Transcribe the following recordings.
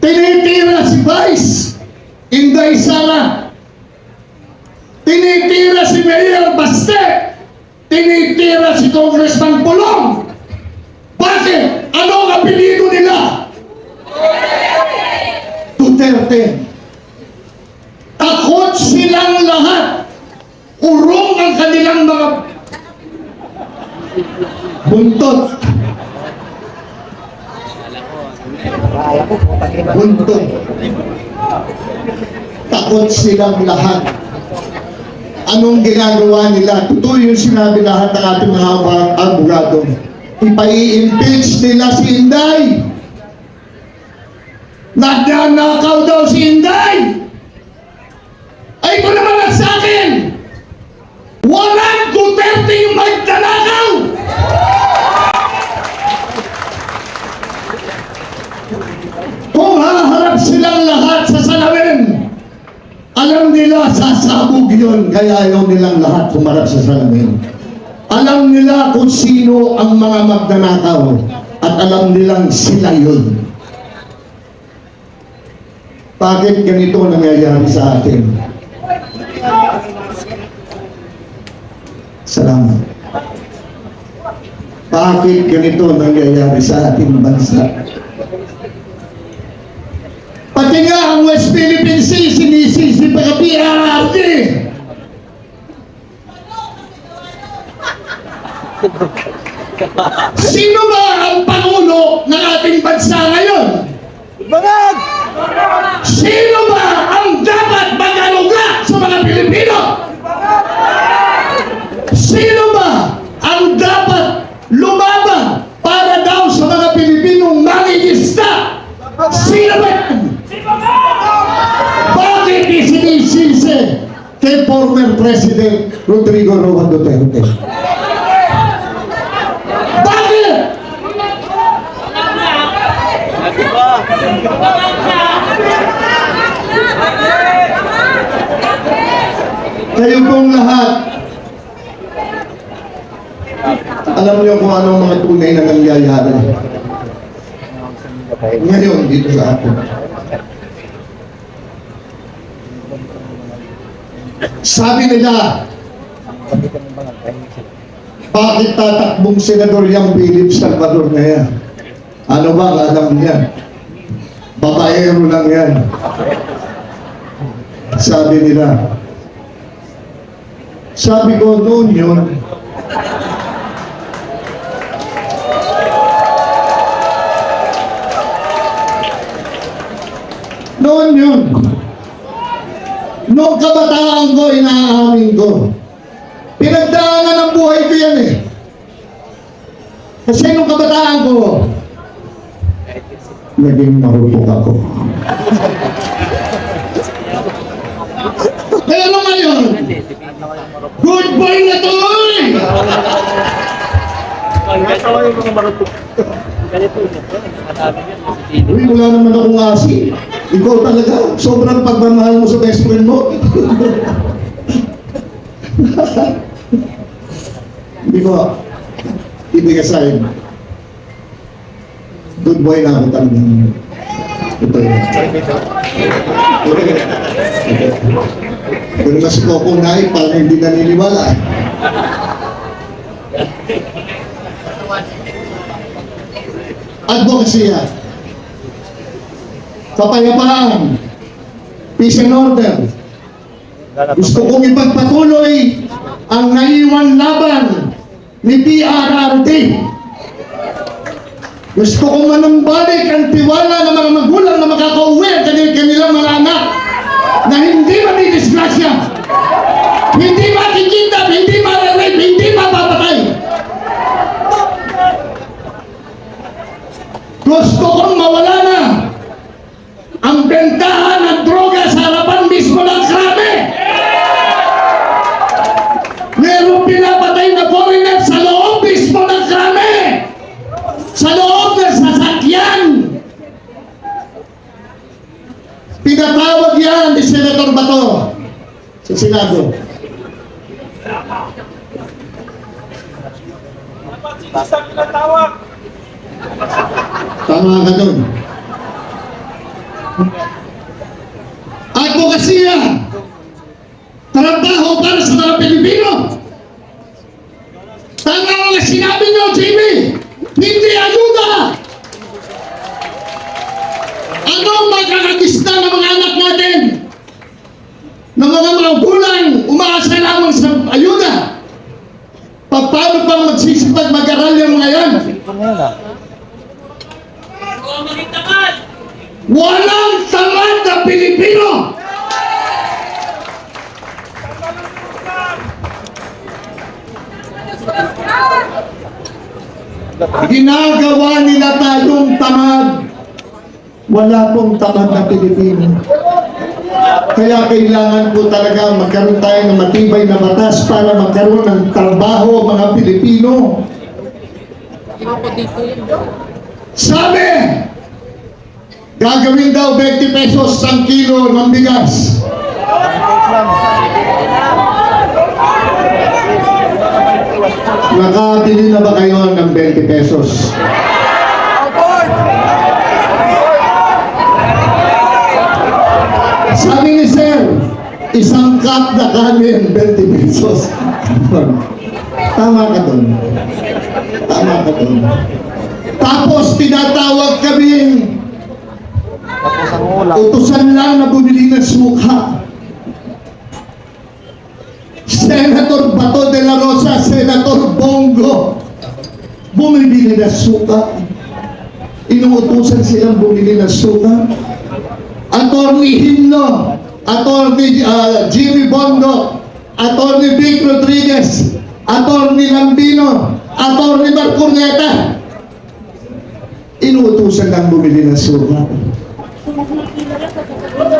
Tinitira si Vice Inday Sara. Tinitira si Mayor Baste. Tinitira si Congressman Pulong. Bakit? Ano ang apelido nila? Duterte. Takot silang lahat. Urong ang kanilang mga buntot. Buntot. Takot silang lahat. Anong ginagawa nila? Totoo yung sinabi lahat ng ating mga abogado. Ipai-impeach nila si Inday. Nagnanakaw daw si Inday. Ay, ito naman ang sa akin. Walang Duterte yung magnanakaw. Kung haharap silang lahat sa salamin, alam nila sasabog yun, kaya ayaw nilang lahat humarap sa salamin. Alam nila kung sino ang mga magnanakaw at alam nilang sila yun. Bakit ganito nangyayari sa atin? Salamat. Bakit ganito nangyayari sa ating bansa? Pati nga ang West Philippine Sea, sinisisi pa ka PRRD. Sino ba ang Pangulo ng ating bansa ngayon? Bangag! Sino ba ang dapat mag-aluga sa mga Pilipino? Sino ba ang dapat lumaban para daw sa mga Pilipinong mangingista? Sino ba yan? Bakit isinisisi kay former President Rodrigo Roa Duterte? Bakit? Kayo pong lahat, alam niyo kung ano ang mga tunay na nangyayari ngayon dito sa atin. Sabi nila, bakit tatakbong Senador yung Philip Salvador na yan? Ano ba ang alam niya? Babaero lang yan. Sabi nila. Sabi ko noon yun, noong kabataan ko, inaamin ko. Pinagdaanan ng buhay ko yan eh. Kasi nung kabataan ko, naging marupok ako. Pero ngayon, good boy na to eh! Uy, wala naman akong asi. Ikaw talaga, sobrang pagmamahal mo sa best friend mo. Hindi ko ibig aside. Good boy na ako talaga. Ito yun. Kung mas ko kung naik, parang hindi naniniwala. Advocacy yan. Kapayapaan. Peace and order. Gusto kong ipagpatuloy ang naiwan laban ni PRRD. Gusto kong manumbalik ang tiwala ng mga magulang na makakauwi ang kanilang mga anak na hindi mamidisgrasya, hindi makikita, hindi mararip, hindi mapapatay. Gusto kong mawala na ang bentahan ng droga sa harapan mismo ng krame. Merong pinapatay na foreigner sa loob mismo ng krame, sa loob ng sasakyan. Pinatawag yan ni Senator Bato sa Senado. Tama ka dun. Advokasya, trabaho para sa mga Pilipino. Tama mga sinabi nyo, Jimmy, hindi ayuda. Ano magkakagista ng mga anak natin? Ng mga magulang, umaasa lamang sa ayuda. Paano pa magsisipag mag-aral yung mga yan? Walang tamad na Pilipino! Ginagawa nila tayong tamad. Wala pong tamad na Pilipino. Kaya kailangan po talaga magkaroon tayo ng matibay na batas para magkaroon ng trabaho mga Pilipino. Sabi, gagawin daw 20 pesos ang kilo ng bigas. Nakabili na ba kayo ng 20 pesos? Sabi ni Sir, isang cup na kanin, 20 pesos. Tama ka dun. Tama ka dun. Tapos tinatawag kaming utusan lang na bumili ng suka. Senator Bato de la Rosa, Senator Bongo, bumili ng suka. Inuutusan silang bumili ng suka. Attorney Himno, Attorney Jimmy Bondo, Attorney Vic Rodriguez, Attorney Lambino, Attorney Marcurneta, inuutusan lang bumili ng suka.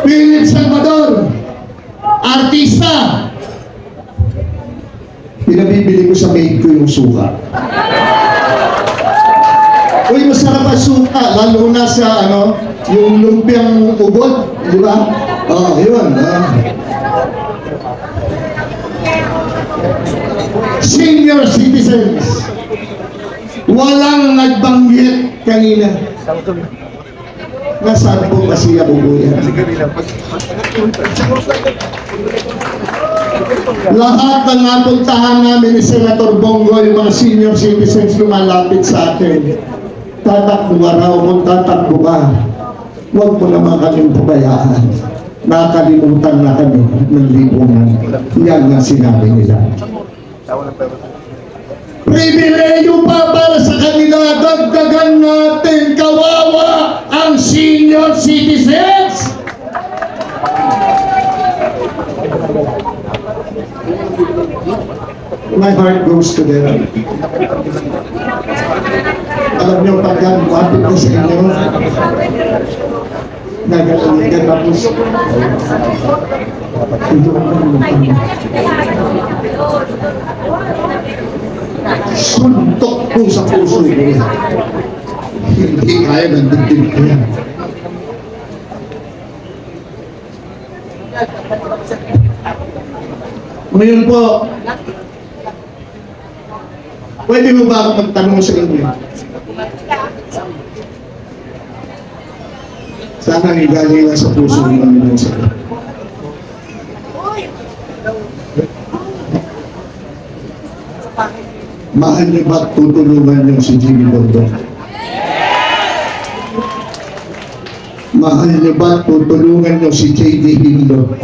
Philip Salvador, artista, pinabibili ko sa maid ko yung suka. Uy, masarap ang suka, lalo na sa yung lumpiang ubod, di ba? Yun. Senior citizens, walang nagbanggit kanina. Nasaan po kasi abubuyan? Lahat ng napuntahan namin ni Senator Bongo, yung mga senior citizens lumalapit sa akin. Tatakbo ka raw, kung tatakbo ka, huwag mo naman kaming pabayaan. Nakalimutan na kami ng lipunan. Yan ang sinabi nila. Pribileyo pa para sa kanila, dagdagan natin, kawawa ang senior citizens. My heart goes to them. Alam niyo, pagka buwapit na sa inyo, nagaligan na po siya. Suntok po sa puso ko. Hindi kaya ng dibdib ko yan. Ngayon po, pwede mo ba ako magtanong sa inyo? Sana igaling lang sa puso ng Panginoon sa inyo. Mahal niyo ba tutulungan niyo si Jimmy Bondo? Mahal niyo ba tutulungan niyo si J.D. Hindo?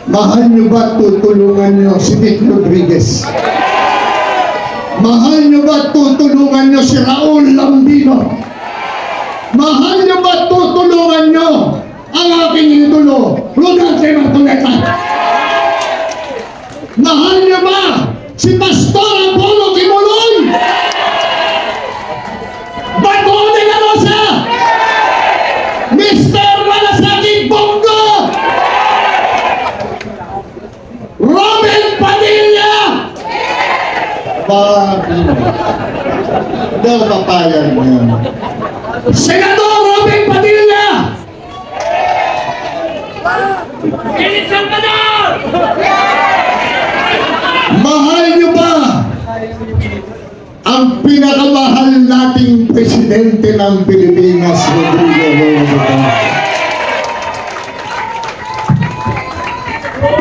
Mahal niyo ba tutulungan niyo si Vic Rodriguez? Mahal niyo ba tutulungan niyo si Raul Lambino? Mahal niyo ba tutulungan niyo ang aking idolo, Rodante Marcurneta? Mahal niyo ba si Pastor Apollo Quimolon? Bato de la Rosa? Mr. Malasakit Bongo? Robin Padilla? Hindi ako papayag niya. Senador Robin Padilla? Philip Salvador? Mahal niyo ba ang pinakamahal nating Presidente ng Pilipinas, Rodrigo Roa Duterte.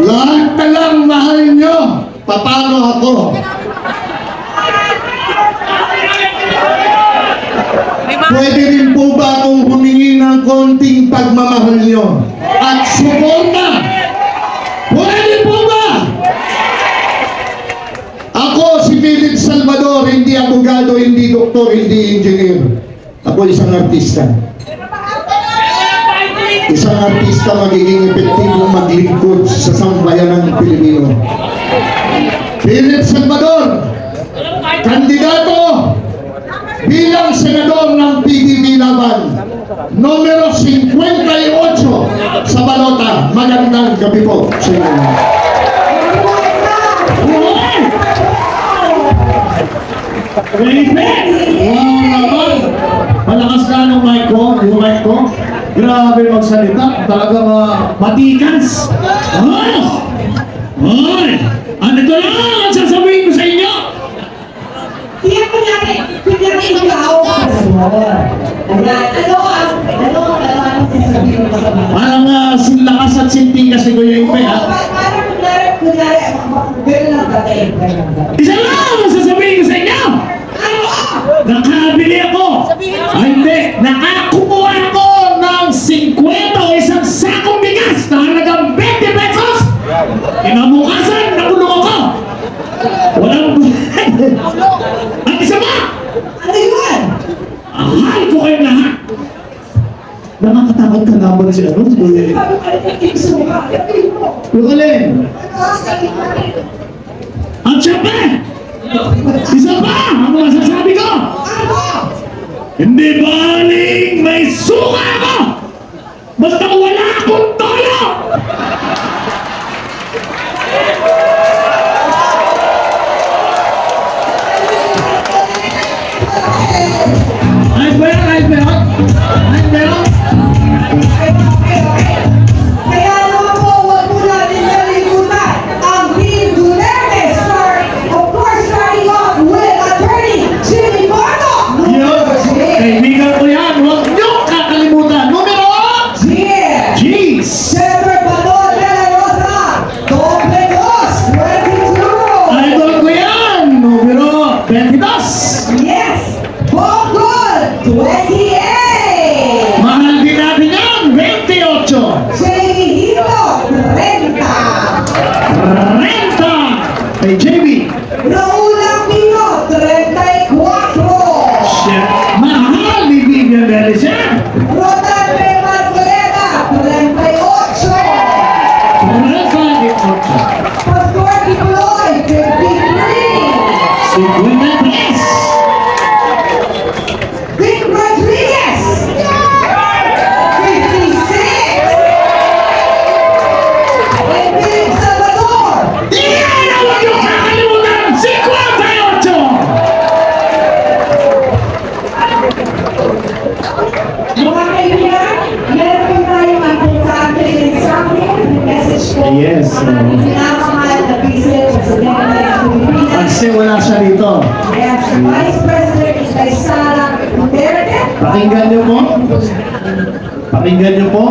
Lahat na lang mahal nyo. Paano ako? Pwede rin po ba akong humingi ng konting pagmamahal nyo at suporta? Pwede po ba? Ako si Philip Salvador, hindi abogado, hindi doktor, hindi engineer. Ako isang artista. Isang artista magiging epektibo maglingkod sa sambayan ng Pilipino. Philip Salvador, kandidato bilang senador ng PDP Laban, numero 58 sa balota. Magandang gabi po sa inyo. Wow naman! Malakas na ng mic ko, yung mic ko. Grabe magsalita, talagang matikans. Ay! Ay! Ano ito lang ang sasabihin ko sa inyo? Kaya kunyari ikaw. Ano ang sasabihin mo sa mga? Parang lakas at sintigas ni Kuya Ipe, ha? Parang kunyari, gano'n lang dati. Isa lang ang sasabihin ko sa inyo! Nakabili ako! Ay, hindi! Nakakuha ako ng 50 o isang sakong bigas na halagang 20 pesos! Kinabukasan, nabulong ako! Walang at isa pa! Ano yun? Ahal ko kayo lahat! Nakakatakot ka naman si ano? Si Kuya. Sabi ko, isuka. Sabi mo. Yung alin? At syempre! Isa pa! Ang masasabi ko! Ano? Hindi baling may suka ako! Basta wala akong tolo! Ayos ba yan? Ayos ba yan? Ayos ba yan? Kaya naman po, huwag mo natin nalimutan ang Team Duterte star, of course, starting off with Attorney Jimmy Bardo. Yun! Kaibigan ko yan! Huwag niyo kakalimutan! Numero! Yeah. Jeez! Senator Bato de la Rosa, doble dos, 22. Idol ko yan! Numero 22! Yes, Bogol, 28. Mahal din natin yan! 28! Jamie Hito, 30. Renta! Kay JB! Raul Ambino, 34. Shit! Mahal ni Vivian Belisaire! Rodan P. Marcoleta, 38. 38! Pastor Kibuloy, 53. 53! Vic Rodriguez, 56. And Philip Salvador, Iyan ang huwag niyo kakalimutan! 58! mga kaibigan, meron po tayong importante mensahe, message po. Yes, Ang ating pinakamahal na President sa Pilipinas. Kasi wala siya rito. Ayan, si Vice President Inday Sara Duterte. Pakinggan niyo po. Pakinggan niyo po.